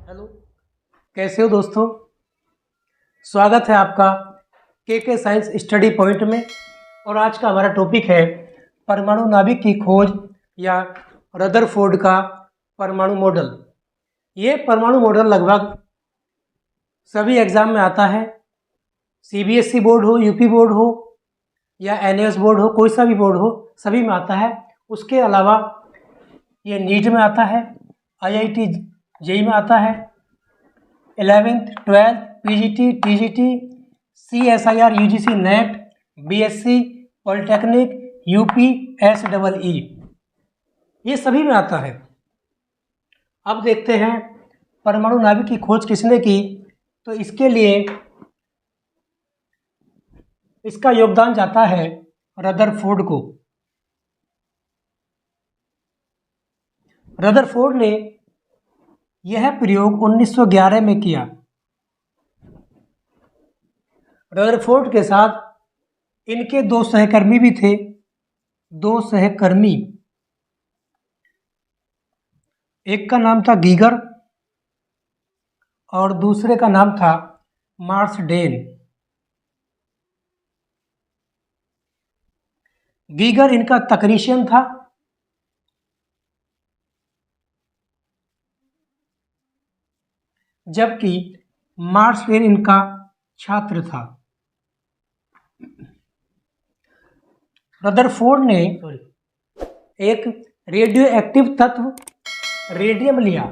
Hello, कैसे हो दोस्तों। स्वागत है आपका के साइंस स्टडी पॉइंट में। और आज का हमारा टॉपिक है परमाणु नाभिक की खोज या रदरफोर्ड का परमाणु मॉडल। ये परमाणु मॉडल लगभग सभी एग्जाम में आता है। सीबीएसई बोर्ड हो, यूपी बोर्ड हो या एनएएस बोर्ड हो, कोई सा भी बोर्ड हो, सभी में आता है। उसके अलावा ये नीट में आता है, आईआईटी जेई में आता है, 11th 12th PGT TGT CSIR UGC NET BSc polytechnic UP एसडबलई, ये सभी में आता है। अब देखते हैं परमाणु नाभिक की खोज किसने की। तो इसके लिए इसका योगदान जाता है रदरफोर्ड को। रदरफोर्ड ने यह प्रयोग 1911 में किया। रदरफोर्ड के साथ इनके दो सहकर्मी भी थे। दो सहकर्मी, एक का नाम था गीगर और दूसरे का नाम था मार्सडेन। गीगर इनका तकनीशियन था, जबकि मार्सडेन इनका छात्र था। रदरफोर्ड ने एक रेडियो एक्टिव तत्व रेडियम लिया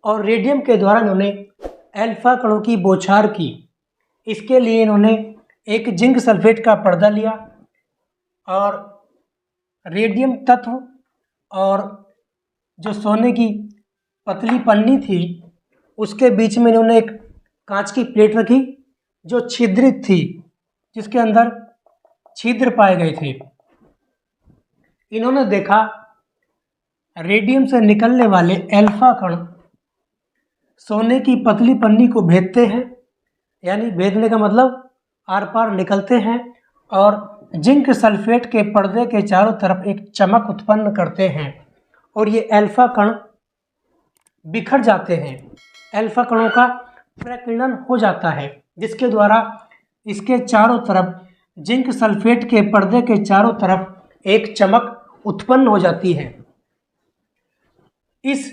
और रेडियम के द्वारा इन्होंने अल्फा कणों की बौछार की। इसके लिए इन्होंने एक जिंक सल्फेट का पर्दा लिया और रेडियम तत्व और जो सोने की पतली पन्नी थी उसके बीच में इन्होंने एक कांच की प्लेट रखी जो छिद्रित थी, जिसके अंदर छिद्र पाए गए थे। इन्होंने देखा रेडियम से निकलने वाले अल्फा कण सोने की पतली पन्नी को भेदते हैं, यानी भेदने का मतलब आर पार निकलते हैं, और जिंक सल्फेट के पर्दे के चारों तरफ एक चमक उत्पन्न करते हैं और ये अल्फा कण बिखर जाते हैं। अल्फा कणों का प्रकीर्णन हो जाता है, जिसके द्वारा इसके चारों तरफ जिंक सल्फेट के पर्दे के चारों तरफ एक चमक उत्पन्न हो जाती है। इस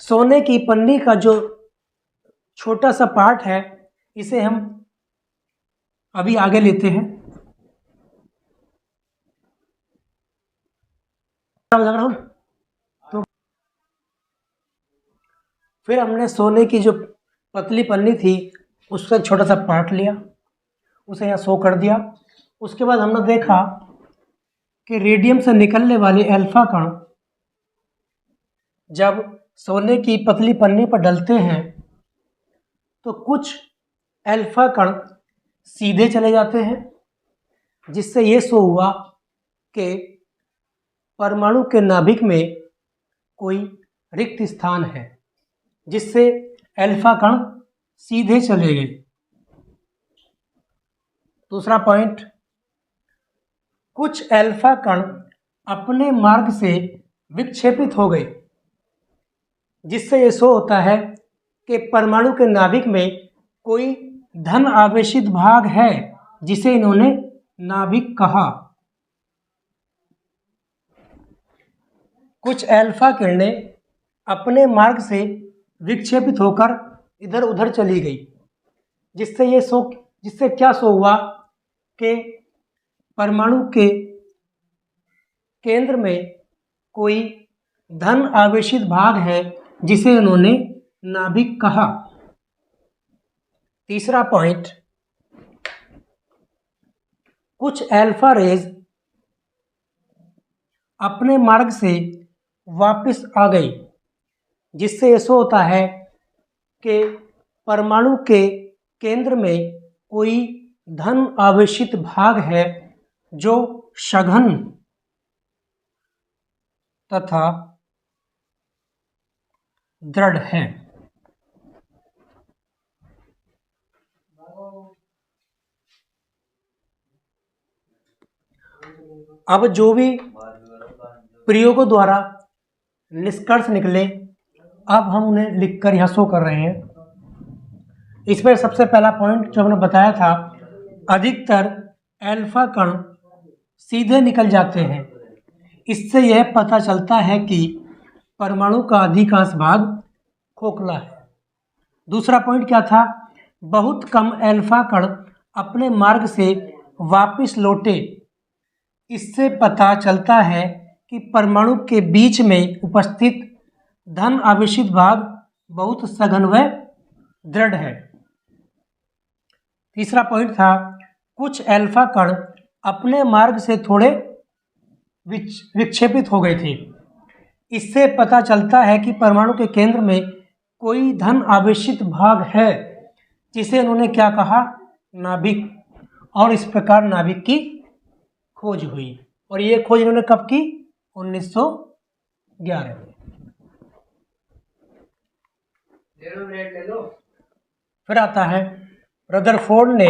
सोने की पन्नी का जो छोटा सा पार्ट है, इसे हम अभी आगे लेते हैं। तो फिर हमने सोने की जो पतली पन्नी थी उसका छोटा सा पार्ट लिया, उसे यहाँ शो कर दिया। उसके बाद हमने देखा कि रेडियम से निकलने वाले अल्फा कण जब सोने की पतली पन्नी पर डलते हैं तो कुछ अल्फा कण सीधे चले जाते हैं, जिससे ये शो हुआ कि परमाणु के नाभिक में कोई रिक्त स्थान है, जिससे अल्फा कण सीधे चले गए। दूसरा पॉइंट, कुछ अल्फा कण अपने मार्ग से विक्षेपित हो गए, जिससे ये शो होता है कि परमाणु के नाभिक में कोई धन आवेशित भाग है, जिसे इन्होंने नाभिक कहा। कुछ अल्फा किरणें अपने मार्ग से विक्षेपित होकर इधर उधर चली गई, जिससे क्या शो हुआ कि परमाणु के केंद्र में कोई धन आवेशित भाग है, जिसे उन्होंने नाभिक कहा। तीसरा पॉइंट, कुछ अल्फा रेज अपने मार्ग से वापस आ गई, जिससे ऐसा होता है कि परमाणु के केंद्र में कोई धन आवेशित भाग है जो सघन तथा दृढ़ है। अब जो भी प्रयोगों द्वारा निष्कर्ष निकले अब हम उन्हें लिखकर यहाँ शो कर रहे हैं। इसमें सबसे पहला पॉइंट जो हमने बताया था, अधिकतर अल्फा कण सीधे निकल जाते हैं। इससे यह पता चलता है कि परमाणु का अधिकांश भाग खोखला है। दूसरा पॉइंट क्या था, बहुत कम अल्फा कण अपने मार्ग से वापस लौटे। इससे पता चलता है कि परमाणु के बीच में उपस्थित धन आवेशित भाग बहुत सघन व दृढ़ है। तीसरा पॉइंट था, कुछ अल्फा कण अपने मार्ग से थोड़े विक्षेपित हो गए थे। इससे पता चलता है कि परमाणु के केंद्र में कोई धन आवेशित भाग है, जिसे उन्होंने क्या कहा, नाभिक। और इस प्रकार नाभिक की खोज हुई। और ये खोज इन्होंने कब की, 1911 में। फिर आता है, रदरफोर्ड ने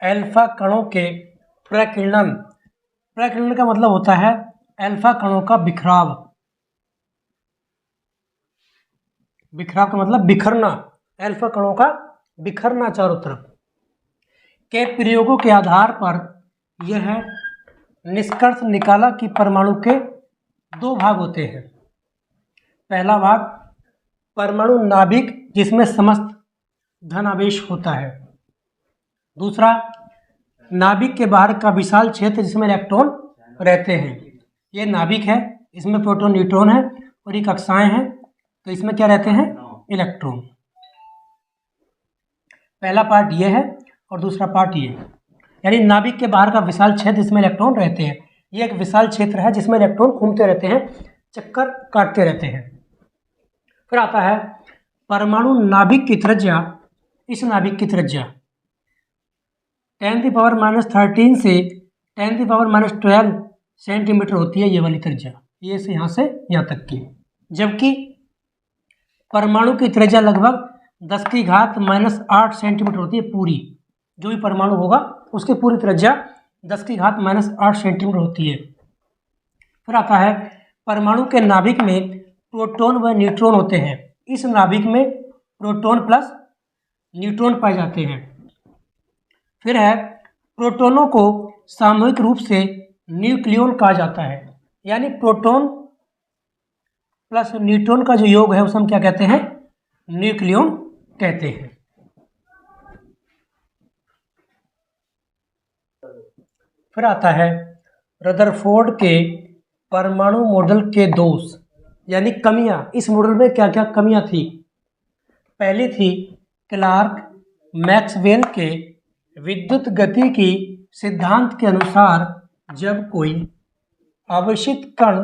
अल्फा कणों के प्रकीर्णन का मतलब होता है अल्फा कणों का बिखराव का मतलब बिखरना, अल्फा कणों का बिखरना चारों तरफ के प्रयोगों के आधार पर यह निष्कर्ष निकाला कि परमाणु के दो भाग होते हैं। पहला भाग परमाणु नाभिक, जिसमें समस्त धनावेश होता है। दूसरा, नाभिक के बाहर का विशाल क्षेत्र जिसमें इलेक्ट्रॉन रहते हैं। ये नाभिक है, इसमें प्रोटॉन न्यूट्रॉन है और ये कक्षाएं हैं, तो इसमें क्या रहते हैं, इलेक्ट्रॉन। पहला पार्ट ये है और दूसरा पार्ट ये, यानी नाभिक के बाहर का विशाल क्षेत्र जिसमें इलेक्ट्रॉन रहते हैं। ये एक विशाल क्षेत्र है जिसमें इलेक्ट्रॉन घूमते रहते हैं, चक्कर काटते रहते हैं। फिर आता है परमाणु नाभिक की त्रिज्या। इस नाभिक की त्रिज्या 10⁻³ से 10⁻12 सेंटीमीटर होती है, ये वाली त्रिज्या, ये से यहाँ यहाँ तक की। जबकि परमाणु की त्रिज्या लगभग 10⁻⁻8 सेंटीमीटर होती है पूरी। जो भी परमाणु होगा उसकी पूरी त्रिज्या 10⁻⁻8 सेंटीमीटर होती है। फिर आता है परमाणु के नाभिक में प्रोटॉन व न्यूट्रॉन होते हैं। इस नाभिक में प्रोटॉन प्लस न्यूट्रॉन पाए जाते हैं। फिर है प्रोटॉनों को सामूहिक रूप से न्यूक्लियॉन कहा जाता है, यानी प्रोटॉन प्लस न्यूट्रॉन का जो योग है उसे हम क्या कहते हैं, न्यूक्लियॉन कहते हैं। फिर आता है रदरफोर्ड के परमाणु मॉडल के दोष यानी कमियां। इस मॉडल में क्या क्या कमियां थी। पहली थी क्लार्क मैक्सवेल के विद्युत गति की सिद्धांत के अनुसार जब कोई आवेशित कण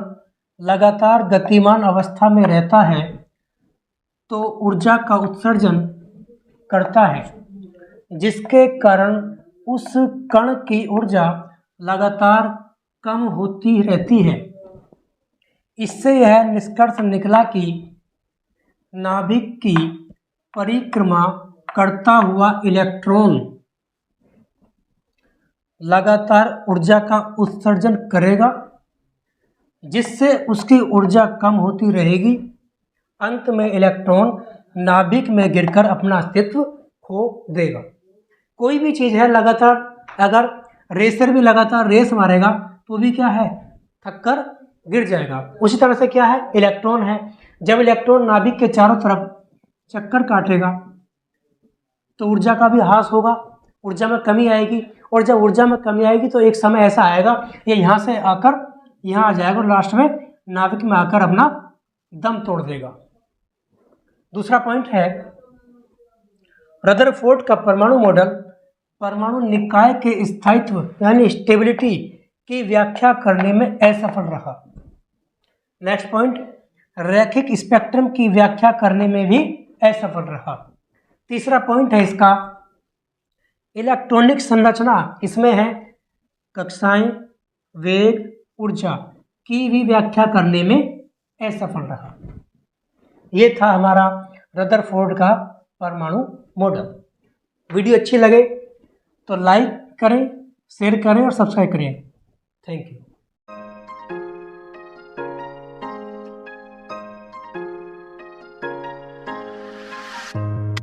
लगातार गतिमान अवस्था में रहता है तो ऊर्जा का उत्सर्जन करता है, जिसके कारण उस कण की ऊर्जा लगातार कम होती रहती है। इससे यह निष्कर्ष निकला कि नाभिक की परिक्रमा करता हुआ इलेक्ट्रॉन लगातार ऊर्जा का उत्सर्जन करेगा, जिससे उसकी ऊर्जा कम होती रहेगी। अंत में इलेक्ट्रॉन नाभिक में गिरकर अपना अस्तित्व खो देगा। कोई भी चीज़ है, लगातार अगर रेसर भी लगातार रेस मारेगा तो भी क्या है, थक कर गिर जाएगा। उसी तरह से क्या है, इलेक्ट्रॉन है, जब इलेक्ट्रॉन नाभिक के चारों तरफ चक्कर काटेगा तो ऊर्जा का भी ह्रास होगा, ऊर्जा में कमी आएगी। और जब ऊर्जा में कमी आएगी तो एक समय ऐसा आएगा ये यहाँ से आकर यहाँ आ जाएगा और लास्ट में नाभिक में आकर अपना दम तोड़ देगा। दूसरा पॉइंट है रदरफोर्ड का परमाणु मॉडल परमाणु निकाय के स्थायित्व यानी स्टेबिलिटी की व्याख्या करने में असफल रहा। नेक्स्ट पॉइंट, रैखिक स्पेक्ट्रम की व्याख्या करने में भी असफल रहा। तीसरा पॉइंट है इसका इलेक्ट्रॉनिक संरचना, इसमें है कक्षाएं, वेग, ऊर्जा की भी व्याख्या करने में असफल रहा। ये था हमारा रदरफोर्ड का परमाणु मॉडल। वीडियो अच्छी लगे तो लाइक करें, शेयर करें और सब्सक्राइब करें। Thank you.